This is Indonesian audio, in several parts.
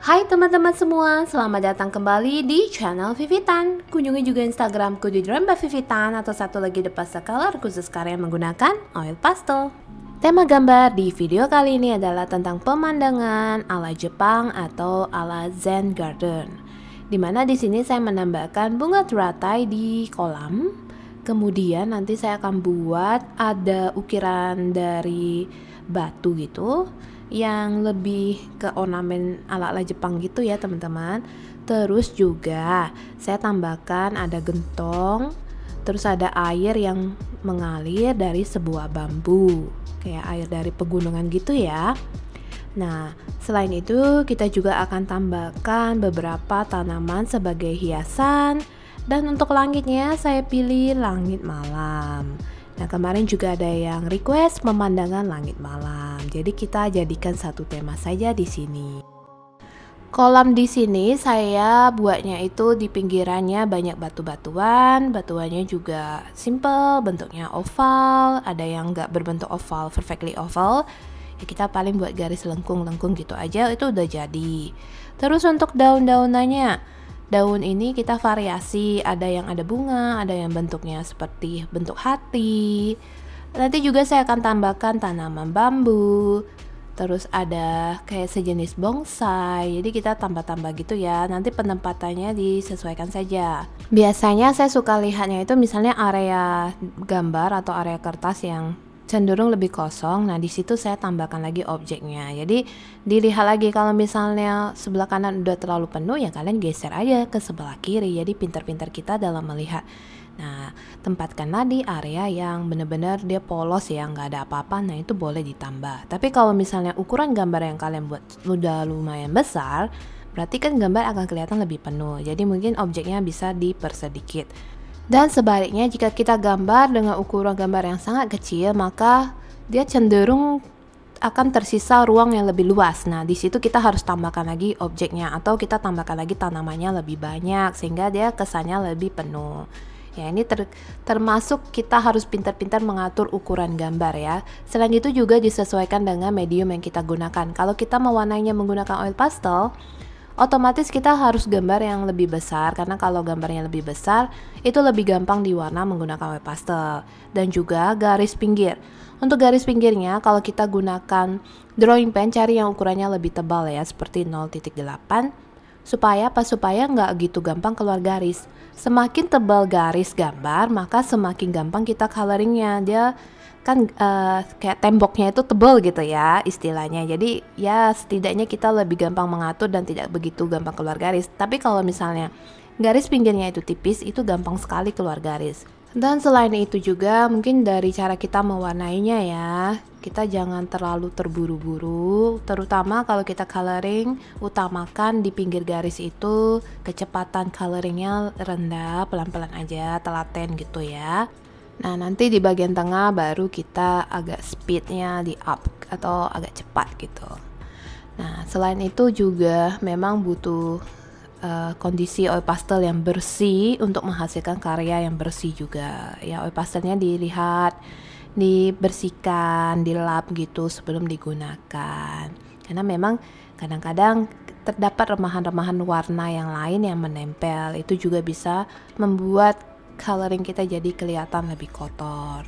Hai teman-teman semua, selamat datang kembali di channel Vivitan. Kunjungi juga Instagramku di Drawn by Vivitan atau satu lagi The Pastel Color khusus karya menggunakan oil pastel. Tema gambar di video kali ini adalah tentang pemandangan ala Jepang atau ala Zen Garden. Dimana di sini saya menambahkan bunga teratai di kolam. Kemudian nanti saya akan buat ada ukiran dari batu gitu yang lebih ke ornamen ala-ala Jepang gitu ya teman-teman. Terus juga saya tambahkan ada gentong, terus ada air yang mengalir dari sebuah bambu, kayak air dari pegunungan gitu ya. Nah, selain itu kita juga akan tambahkan beberapa tanaman sebagai hiasan. Dan untuk langitnya saya pilih langit malam. Nah, kemarin juga ada yang request pemandangan langit malam. Jadi kita jadikan satu tema saja di sini. Kolam di sini saya buatnya itu di pinggirannya banyak batu-batuan. Batuannya juga simple, bentuknya oval. Ada yang nggak berbentuk oval, perfectly oval. Ya kita paling buat garis lengkung-lengkung gitu aja, itu udah jadi. Terus untuk daun-daunannya, daun ini kita variasi, ada yang ada bunga, ada yang bentuknya seperti bentuk hati. Nanti juga saya akan tambahkan tanaman bambu. Terus ada kayak sejenis bonsai. Jadi kita tambah-tambah gitu ya. Nanti penempatannya disesuaikan saja. Biasanya saya suka lihatnya itu misalnya area gambar atau area kertas yang cenderung lebih kosong. Nah, di situ saya tambahkan lagi objeknya. Jadi dilihat lagi, kalau misalnya sebelah kanan udah terlalu penuh ya kalian geser aja ke sebelah kiri. Jadi pintar-pintar kita dalam melihat. Nah, tempatkanlah di area yang benar-benar dia polos ya, nggak ada apa-apa. Nah, itu boleh ditambah. Tapi kalau misalnya ukuran gambar yang kalian buat udah lumayan besar, berarti kan gambar akan kelihatan lebih penuh. Jadi mungkin objeknya bisa dipersedikit. Dan sebaliknya, jika kita gambar dengan ukuran gambar yang sangat kecil, maka dia cenderung akan tersisa ruang yang lebih luas. Nah, di situ kita harus tambahkan lagi objeknya atau kita tambahkan lagi tanamannya lebih banyak sehingga dia kesannya lebih penuh. Ya, ini termasuk kita harus pintar-pintar mengatur ukuran gambar ya. Selain itu juga disesuaikan dengan medium yang kita gunakan. Kalau kita mewarnainya menggunakan oil pastel, otomatis kita harus gambar yang lebih besar, karena kalau gambarnya lebih besar itu lebih gampang diwarna menggunakan oil pastel. Dan juga garis pinggir. Untuk garis pinggirnya kalau kita gunakan drawing pen, cari yang ukurannya lebih tebal ya, seperti 0.8 supaya nggak gitu gampang keluar garis. Semakin tebal garis gambar maka semakin gampang kita coloringnya. Dia kan kayak temboknya itu tebal gitu ya istilahnya. Jadi ya setidaknya kita lebih gampang mengatur dan tidak begitu gampang keluar garis. Tapi kalau misalnya garis pinggirnya itu tipis, itu gampang sekali keluar garis. Dan selain itu juga mungkin dari cara kita mewarnainya ya, kita jangan terlalu terburu-buru. Terutama kalau kita coloring, utamakan di pinggir garis itu kecepatan coloringnya rendah, pelan-pelan aja, telaten gitu ya. Nah, nanti di bagian tengah baru kita agak speednya di up atau agak cepat gitu. Nah, selain itu juga memang butuh kondisi oil pastel yang bersih untuk menghasilkan karya yang bersih juga. Ya, oil pastelnya dilihat, dibersihkan, dilap gitu sebelum digunakan. Karena memang kadang-kadang terdapat remahan-remahan warna yang lain yang menempel. Itu juga bisa membuat coloring kita jadi kelihatan lebih kotor.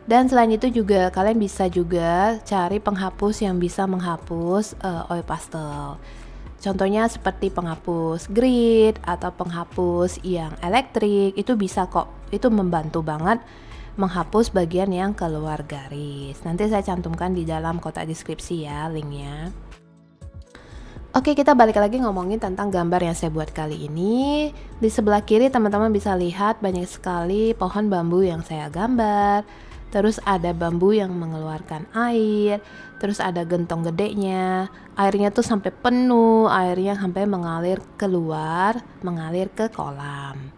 Dan selain itu juga kalian bisa juga cari penghapus yang bisa menghapus oil pastel. Contohnya seperti penghapus grid atau penghapus yang elektrik, itu bisa kok. Itu membantu banget menghapus bagian yang keluar garis. Nanti saya cantumkan di dalam kotak deskripsi ya linknya. Oke, kita balik lagi ngomongin tentang gambar yang saya buat kali ini. Di sebelah kiri teman-teman bisa lihat banyak sekali pohon bambu yang saya gambar. Terus ada bambu yang mengeluarkan air. Terus ada gentong gedenya. Airnya tuh sampai penuh, airnya sampai mengalir keluar, mengalir ke kolam.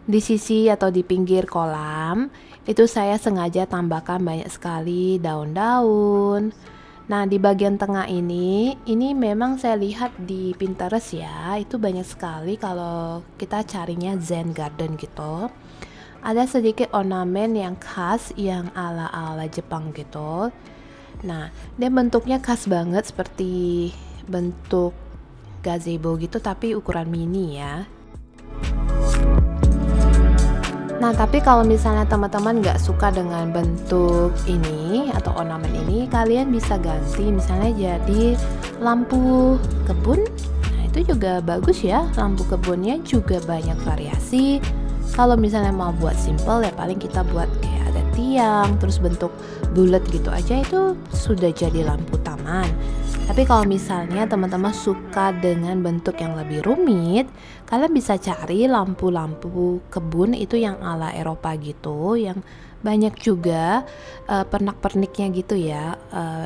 Di sisi atau di pinggir kolam, itu saya sengaja tambahkan banyak sekali daun-daun. Nah, di bagian tengah ini memang saya lihat di Pinterest ya, itu banyak sekali kalau kita carinya Zen Garden gitu. Ada sedikit ornamen yang khas, yang ala-ala Jepang gitu. Nah, dia bentuknya khas banget seperti bentuk gazebo gitu tapi ukuran mini ya. Nah, tapi kalau misalnya teman-teman nggak suka dengan bentuk ini atau ornamen ini, kalian bisa ganti misalnya jadi lampu kebun. Nah, itu juga bagus ya, lampu kebunnya juga banyak variasi. Kalau misalnya mau buat simple ya paling kita buat kayak ada tiang, terus bentuk bulat gitu aja, itu sudah jadi lampu taman. Tapi kalau misalnya teman-teman suka dengan bentuk yang lebih rumit, kalian bisa cari lampu-lampu kebun itu yang ala Eropa gitu, yang banyak juga pernak-perniknya gitu ya,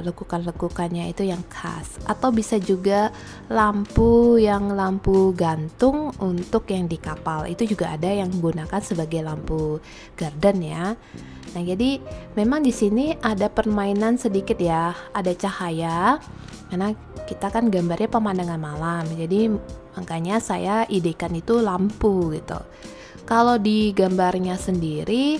lekukan-lekukannya itu yang khas. Atau bisa juga lampu gantung untuk yang di kapal, itu juga ada yang menggunakan sebagai lampu garden ya. Nah, jadi memang di sini ada permainan sedikit ya, ada cahaya. Karena kita kan gambarnya pemandangan malam, jadi makanya saya idekan itu lampu gitu. Kalau di gambarnya sendiri,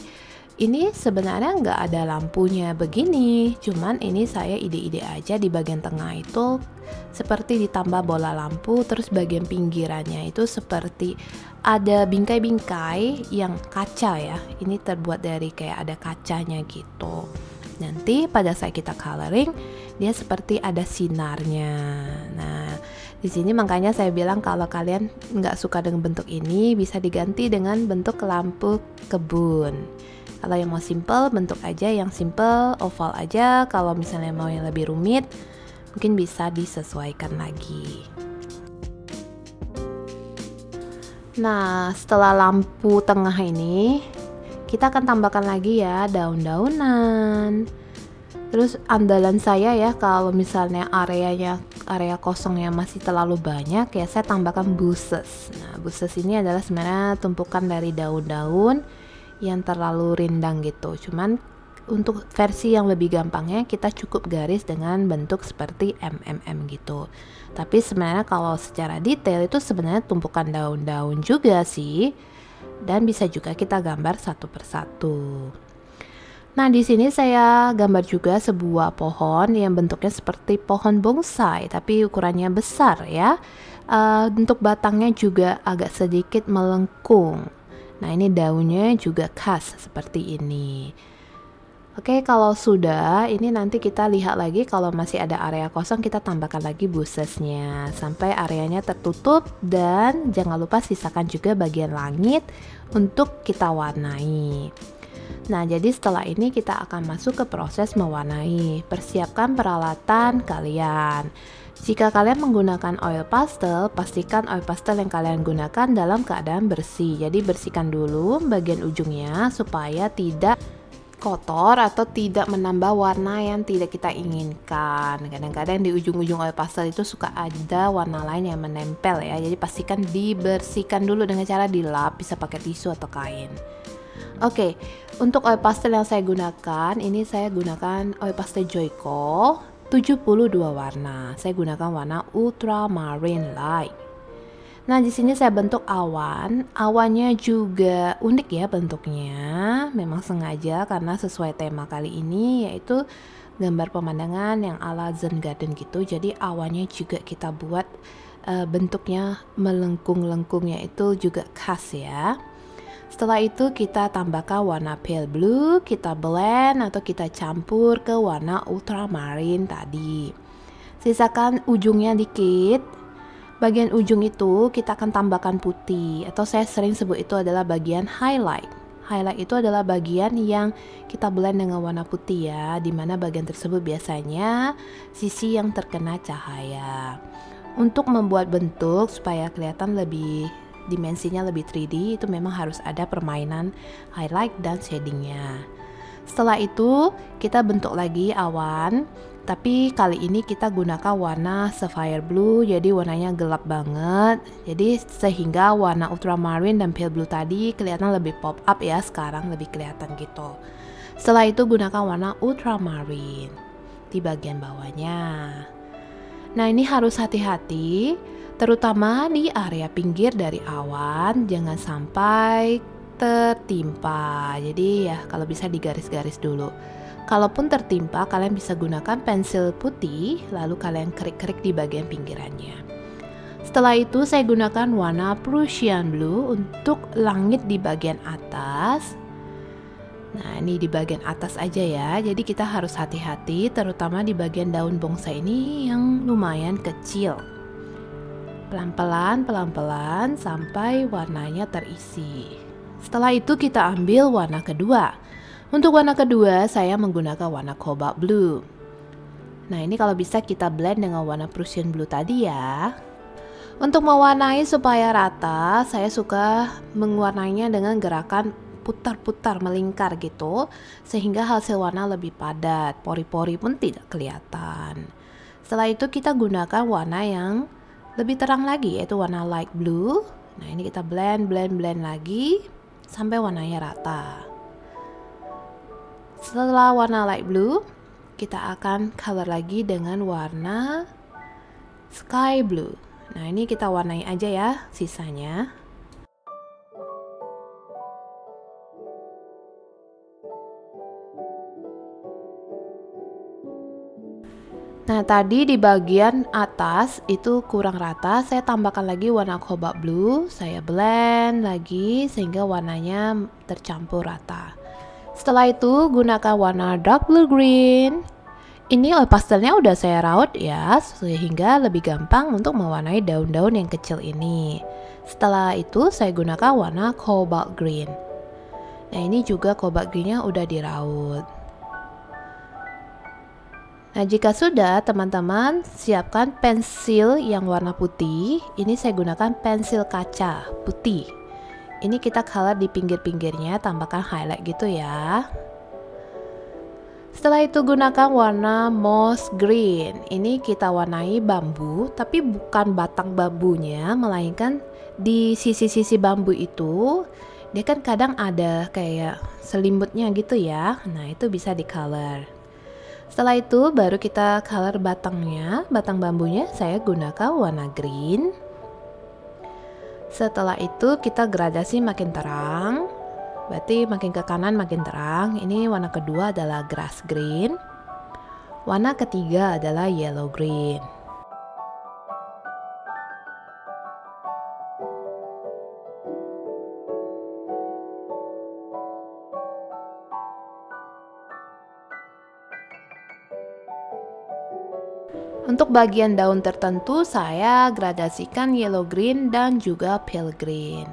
ini sebenarnya nggak ada lampunya begini, cuman ini saya ide-ide aja di bagian tengah itu seperti ditambah bola lampu, terus bagian pinggirannya itu seperti ada bingkai-bingkai yang kaca ya. Ini terbuat dari kayak ada kacanya gitu. Nanti pada saat kita coloring, dia seperti ada sinarnya. Nah, di sini makanya saya bilang kalau kalian nggak suka dengan bentuk ini, bisa diganti dengan bentuk lampu kebun. Kalau yang mau simple, bentuk aja yang simple, oval aja. Kalau misalnya mau yang lebih rumit, mungkin bisa disesuaikan lagi. Nah, setelah lampu tengah ini, kita akan tambahkan lagi ya daun-daunan. Terus andalan saya ya, kalau misalnya area kosongnya masih terlalu banyak ya, saya tambahkan bushes. Nah, bushes ini adalah sebenarnya tumpukan dari daun-daun yang terlalu rindang gitu. Cuman untuk versi yang lebih gampangnya kita cukup garis dengan bentuk seperti MMM gitu. Tapi sebenarnya kalau secara detail itu sebenarnya tumpukan daun-daun juga sih. Dan bisa juga kita gambar satu persatu. Nah, di sini saya gambar juga sebuah pohon yang bentuknya seperti pohon bonsai, tapi ukurannya besar ya. Bentuk batangnya juga agak sedikit melengkung. Nah, ini daunnya juga khas seperti ini. Oke, kalau sudah, ini nanti kita lihat lagi kalau masih ada area kosong, kita tambahkan lagi bushesnya sampai areanya tertutup. Dan jangan lupa sisakan juga bagian langit untuk kita warnai. Nah, jadi setelah ini kita akan masuk ke proses mewarnai. Persiapkan peralatan kalian. Jika kalian menggunakan oil pastel, pastikan oil pastel yang kalian gunakan dalam keadaan bersih. Jadi bersihkan dulu bagian ujungnya supaya tidak kotor atau tidak menambah warna yang tidak kita inginkan. Kadang-kadang di ujung-ujung oil pastel itu suka ada warna lain yang menempel ya. Jadi pastikan dibersihkan dulu dengan cara dilap, bisa pakai tisu atau kain. Oke, untuk oil pastel yang saya gunakan, ini saya gunakan oil pastel Joico 72 warna. Saya gunakan warna ultramarine light. Nah, di sini saya bentuk awan. Awannya juga unik ya bentuknya. Memang sengaja karena sesuai tema kali ini, yaitu gambar pemandangan yang ala Zen Garden gitu. Jadi awannya juga kita buat bentuknya melengkung-lengkungnya itu juga khas ya. Setelah itu kita tambahkan warna pale blue, kita blend atau kita campur ke warna ultramarine tadi. Sisakan ujungnya dikit. Bagian ujung itu kita akan tambahkan putih, atau saya sering sebut itu adalah bagian highlight. Highlight itu adalah bagian yang kita blend dengan warna putih ya, dimana bagian tersebut biasanya sisi yang terkena cahaya. Untuk membuat bentuk supaya kelihatan lebih dimensinya lebih 3D, itu memang harus ada permainan highlight dan shadingnya. Setelah itu kita bentuk lagi awan, tapi kali ini kita gunakan warna sapphire blue, jadi warnanya gelap banget. Jadi sehingga warna ultramarine dan pale blue tadi kelihatan lebih pop up ya, sekarang lebih kelihatan gitu. Setelah itu gunakan warna ultramarine di bagian bawahnya. Nah, ini harus hati-hati, terutama di area pinggir dari awan, jangan sampai tertimpa. Jadi ya kalau bisa digaris-garis dulu. Kalaupun tertimpa, kalian bisa gunakan pensil putih, lalu kalian kerik-kerik di bagian pinggirannya. Setelah itu saya gunakan warna Prussian Blue untuk langit di bagian atas. Nah, ini di bagian atas aja ya, jadi kita harus hati-hati terutama di bagian daun bonsai ini yang lumayan kecil. Pelan-pelan sampai warnanya terisi. Setelah itu kita ambil warna kedua. Untuk warna kedua saya menggunakan warna Cobalt Blue. Nah, ini kalau bisa kita blend dengan warna Prussian Blue tadi ya. Untuk mewarnai supaya rata, saya suka mewarnainya dengan gerakan putar-putar melingkar gitu, sehingga hasil warna lebih padat, pori-pori pun tidak kelihatan. Setelah itu kita gunakan warna yang lebih terang lagi, yaitu warna light blue. Nah, ini kita blend lagi sampai warnanya rata. Setelah warna light blue, kita akan color lagi dengan warna sky blue. Nah, ini kita warnai aja ya sisanya. Nah, tadi di bagian atas itu kurang rata, saya tambahkan lagi warna cobalt blue, saya blend lagi sehingga warnanya tercampur rata. Setelah itu gunakan warna dark blue green. Ini oil pastelnya udah saya raut ya, sehingga lebih gampang untuk mewarnai daun-daun yang kecil ini. Setelah itu saya gunakan warna cobalt green. Nah, ini juga cobalt greennya udah diraut. Nah, jika sudah, teman-teman siapkan pensil yang warna putih. Ini saya gunakan pensil kaca putih. Ini kita color di pinggir-pinggirnya, tambahkan highlight gitu ya. Setelah itu gunakan warna moss green. Ini kita warnai bambu, tapi bukan batang bambunya, melainkan di sisi-sisi bambu itu. Dia kan kadang ada kayak selimutnya gitu ya. Nah, itu bisa di color. Setelah itu baru kita color batangnya, batang bambunya saya gunakan warna green. Setelah itu kita gradasi makin terang, berarti makin ke kanan makin terang. Ini warna kedua adalah grass green, warna ketiga adalah yellow green. Untuk bagian daun tertentu saya gradasikan yellow green dan juga pale green.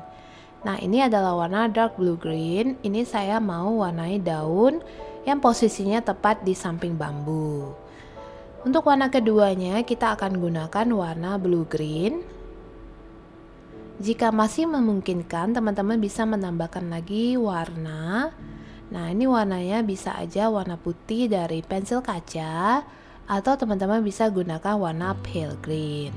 Nah, ini adalah warna dark blue green. Ini saya mau warnai daun yang posisinya tepat di samping bambu. Untuk warna keduanya kita akan gunakan warna blue green. Jika masih memungkinkan, teman-teman bisa menambahkan lagi warna. Nah, ini warnanya bisa aja warna putih dari pensil kaca, atau teman-teman bisa gunakan warna pale green.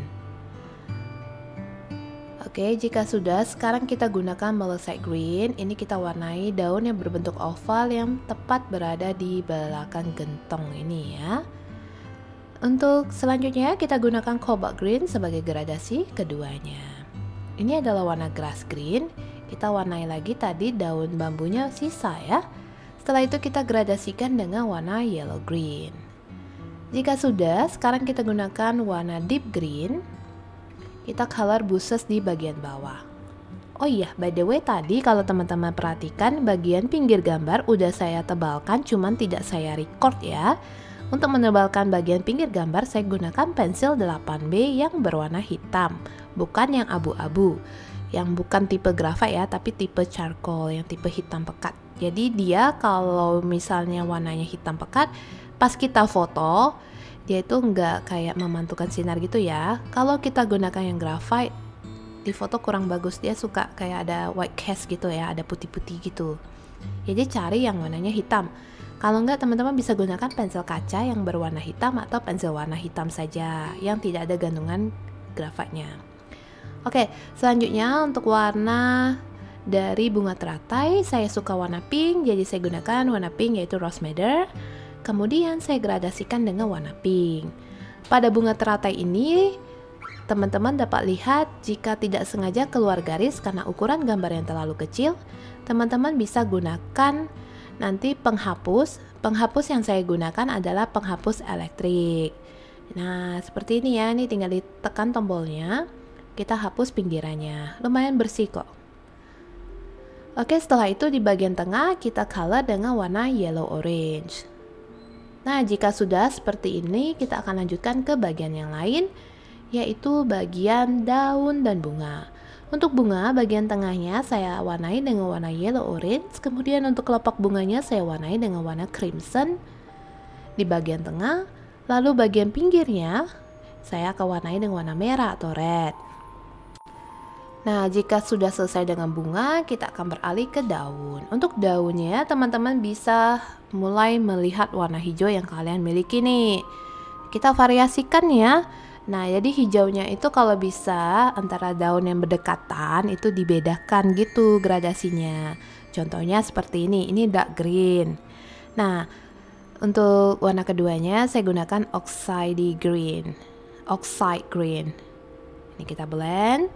Oke, jika sudah, sekarang kita gunakan malachite green. Ini kita warnai daun yang berbentuk oval yang tepat berada di belakang gentong ini ya. Untuk selanjutnya kita gunakan cobalt green sebagai gradasi keduanya. Ini adalah warna grass green. Kita warnai lagi tadi daun bambunya sisa ya. Setelah itu kita gradasikan dengan warna yellow green. Jika sudah, sekarang kita gunakan warna deep green. Kita color bushes di bagian bawah. Oh iya, by the way tadi kalau teman-teman perhatikan bagian pinggir gambar udah saya tebalkan, cuman tidak saya record ya. Untuk menebalkan bagian pinggir gambar saya gunakan pensil 8B yang berwarna hitam, bukan yang abu-abu. Yang bukan tipe graphite ya, tapi tipe charcoal yang tipe hitam pekat. Jadi dia kalau misalnya warnanya hitam pekat, pas kita foto dia itu nggak kayak memantulkan sinar gitu ya. Kalau kita gunakan yang graphite di foto kurang bagus, dia suka kayak ada white cast gitu ya, ada putih-putih gitu. Jadi cari yang warnanya hitam. Kalau nggak, teman-teman bisa gunakan pensil kaca yang berwarna hitam atau pensil warna hitam saja yang tidak ada gantungan graphite-nya. Oke, selanjutnya untuk warna dari bunga teratai saya suka warna pink, jadi saya gunakan warna pink yaitu rose madder. Kemudian saya gradasikan dengan warna pink. Pada bunga teratai ini, teman-teman dapat lihat jika tidak sengaja keluar garis karena ukuran gambar yang terlalu kecil, teman-teman bisa gunakan nanti penghapus. Penghapus yang saya gunakan adalah penghapus elektrik. Nah, seperti ini ya, ini tinggal ditekan tombolnya. kita hapus pinggirannya. Lumayan bersih kok. Oke, setelah itu di bagian tengah kita color dengan warna yellow orange. Nah, jika sudah seperti ini, kita akan lanjutkan ke bagian yang lain, yaitu bagian daun dan bunga. Untuk bunga, bagian tengahnya saya warnai dengan warna yellow orange, kemudian untuk kelopak bunganya saya warnai dengan warna crimson di bagian tengah, lalu bagian pinggirnya saya akan warnai dengan warna merah atau red. Nah, jika sudah selesai dengan bunga, kita akan beralih ke daun. Untuk daunnya, teman-teman bisa mulai melihat warna hijau yang kalian miliki nih. Kita variasikan ya. Nah, jadi hijaunya itu kalau bisa antara daun yang berdekatan itu dibedakan gitu gradasinya. Contohnya seperti ini dark green. Nah, untuk warna keduanya saya gunakan oxide green. Ini kita blend.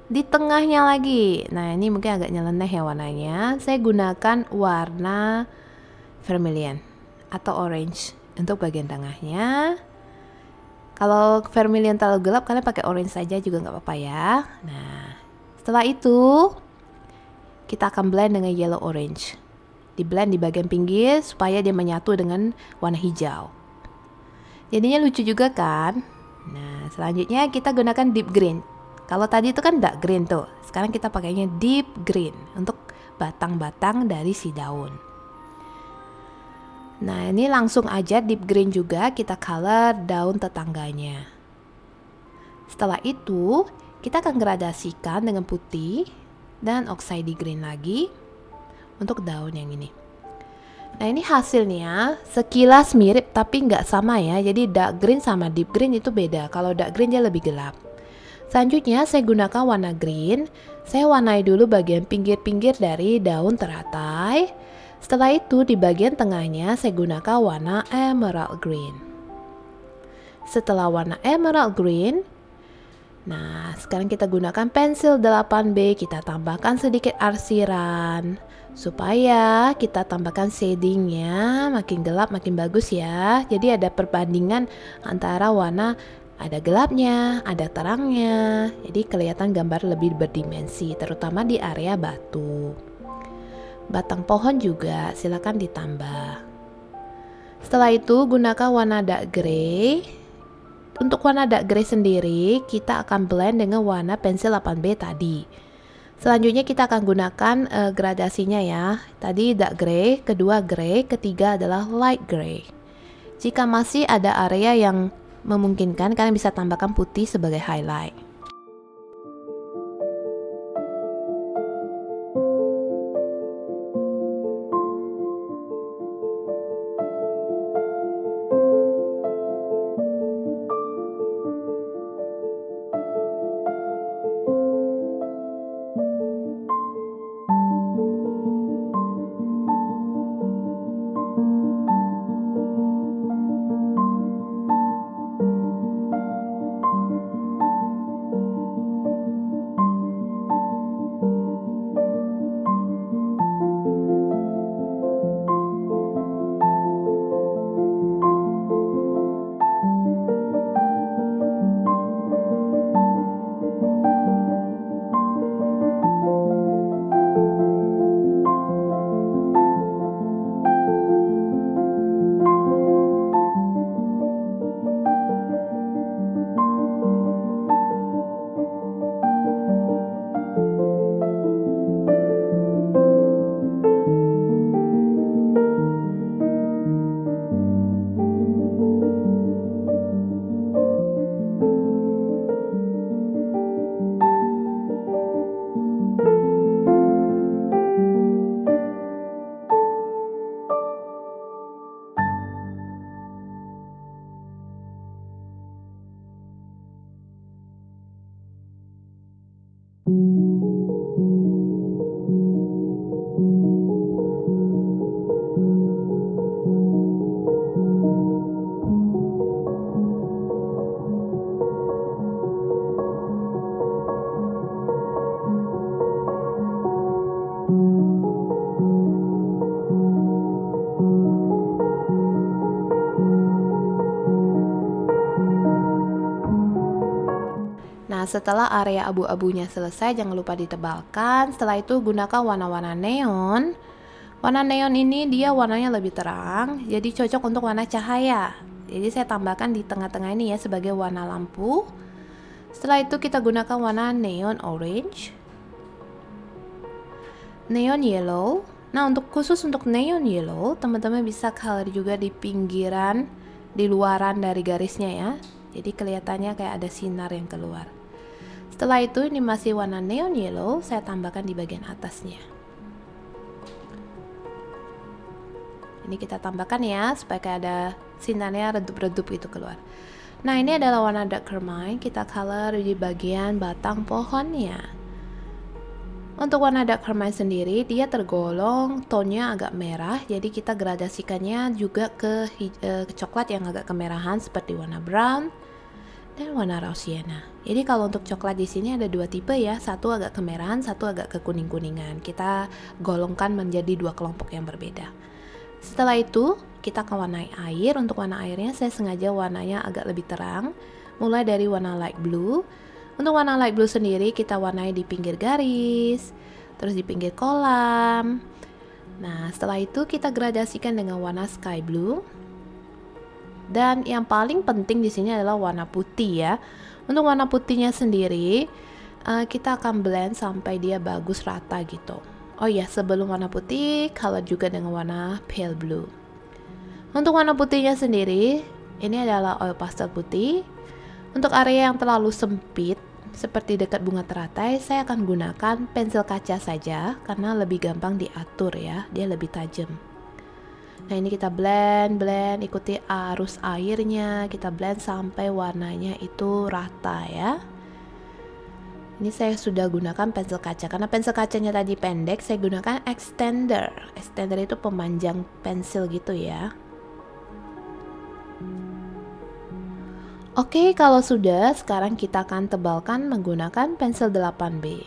Di tengahnya lagi, nah ini mungkin agak nyeleneh ya warnanya. Saya gunakan warna vermilion atau orange untuk bagian tengahnya. Kalau vermilion terlalu gelap, kalian pakai orange saja juga nggak apa-apa ya. Nah, setelah itu kita akan blend dengan yellow orange. Di blend di bagian pinggir supaya dia menyatu dengan warna hijau. Jadinya lucu juga kan? Nah, selanjutnya kita gunakan deep green. Kalau tadi itu kan dark green tuh, sekarang kita pakainya deep green untuk batang-batang dari si daun. Nah, ini langsung aja deep green juga kita color daun tetangganya. Setelah itu, kita akan gradasikan dengan putih dan oxide green lagi untuk daun yang ini. Nah, ini hasilnya sekilas mirip tapi nggak sama ya. Jadi dark green sama deep green itu beda. Kalau dark green dia lebih gelap. Selanjutnya saya gunakan warna green. Saya warnai dulu bagian pinggir-pinggir dari daun teratai. Setelah itu di bagian tengahnya saya gunakan warna emerald green. Setelah warna emerald green, nah sekarang kita gunakan pensil 8B. Kita tambahkan sedikit arsiran supaya kita tambahkan shadingnya makin gelap makin bagus ya. Jadi ada perbandingan antara warna, ada gelapnya, ada terangnya, jadi kelihatan gambar lebih berdimensi, terutama di area batu. Batang pohon juga silakan ditambah. Setelah itu gunakan warna dark grey. Untuk warna dark grey sendiri kita akan blend dengan warna pensil 8B tadi. Selanjutnya kita akan gunakan gradasinya ya. Tadi dark grey, kedua grey, ketiga adalah light grey. Jika masih ada area yang memungkinkan, kalian bisa tambahkan putih sebagai highlight. setelah area abu-abunya selesai, jangan lupa ditebalkan. Setelah itu gunakan warna-warna neon. Warna neon ini dia warnanya lebih terang, jadi cocok untuk warna cahaya. Jadi saya tambahkan di tengah-tengah ini ya sebagai warna lampu. Setelah itu kita gunakan warna neon orange, neon yellow. Nah, khusus untuk neon yellow, teman-teman bisa color juga di pinggiran, di luaran dari garisnya ya. Jadi kelihatannya kayak ada sinar yang keluar. Setelah itu ini masih warna neon yellow, saya tambahkan di bagian atasnya. Ini kita tambahkan ya supaya kayak ada sinarnya redup-redup gitu keluar. Nah, ini adalah warna dark carmine, kita color di bagian batang pohonnya. Untuk warna dark carmine sendiri dia tergolong tonnya agak merah, jadi kita gradasikannya juga ke coklat yang agak kemerahan seperti warna brown dan warna raw sienna. Jadi kalau untuk coklat di sini ada dua tipe ya, satu agak kemerahan, satu agak kekuning-kuningan. Kita golongkan menjadi dua kelompok yang berbeda. Setelah itu kita akan warnai air. Untuk warna airnya saya sengaja warnanya agak lebih terang, mulai dari warna light blue. Untuk warna light blue sendiri kita warnai di pinggir garis, terus di pinggir kolam. Nah, setelah itu kita gradasikan dengan warna sky blue. Dan yang paling penting di sini adalah warna putih ya. Untuk warna putihnya sendiri kita akan blend sampai dia bagus rata gitu. Oh iya, sebelum warna putih, color juga dengan warna pale blue. Untuk warna putihnya sendiri, ini adalah oil pastel putih. Untuk area yang terlalu sempit, seperti dekat bunga teratai, saya akan gunakan pensil kaca saja, karena lebih gampang diatur ya, dia lebih tajam. Nah, ini kita blend, ikuti arus airnya, kita blend sampai warnanya itu rata ya. Ini saya sudah gunakan pensil kaca, karena pensil kacanya tadi pendek, saya gunakan extender. Extender itu pemanjang pensil gitu ya. Oke, kalau sudah, sekarang kita akan tebalkan menggunakan pensil 8B.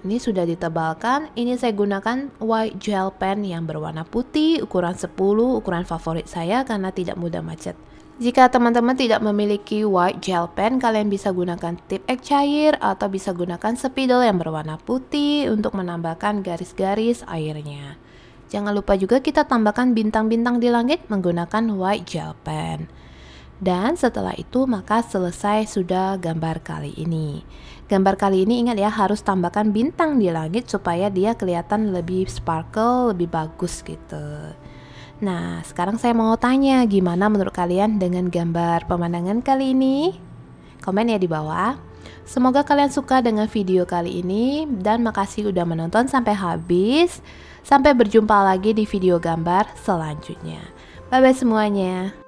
Ini sudah ditebalkan, ini saya gunakan white gel pen yang berwarna putih, ukuran 10, ukuran favorit saya karena tidak mudah macet. Jika teman-teman tidak memiliki white gel pen, kalian bisa gunakan tip ek cair atau bisa gunakan spidol yang berwarna putih untuk menambahkan garis-garis airnya. Jangan lupa juga kita tambahkan bintang-bintang di langit menggunakan white gel pen. Dan setelah itu maka selesai sudah gambar kali ini. Gambar kali ini ingat ya, harus tambahkan bintang di langit supaya dia kelihatan lebih sparkle, lebih bagus gitu. Nah, sekarang saya mau tanya, gimana menurut kalian dengan gambar pemandangan kali ini? Komen ya di bawah. Semoga kalian suka dengan video kali ini dan makasih udah menonton sampai habis. Sampai berjumpa lagi di video gambar selanjutnya. Bye-bye semuanya.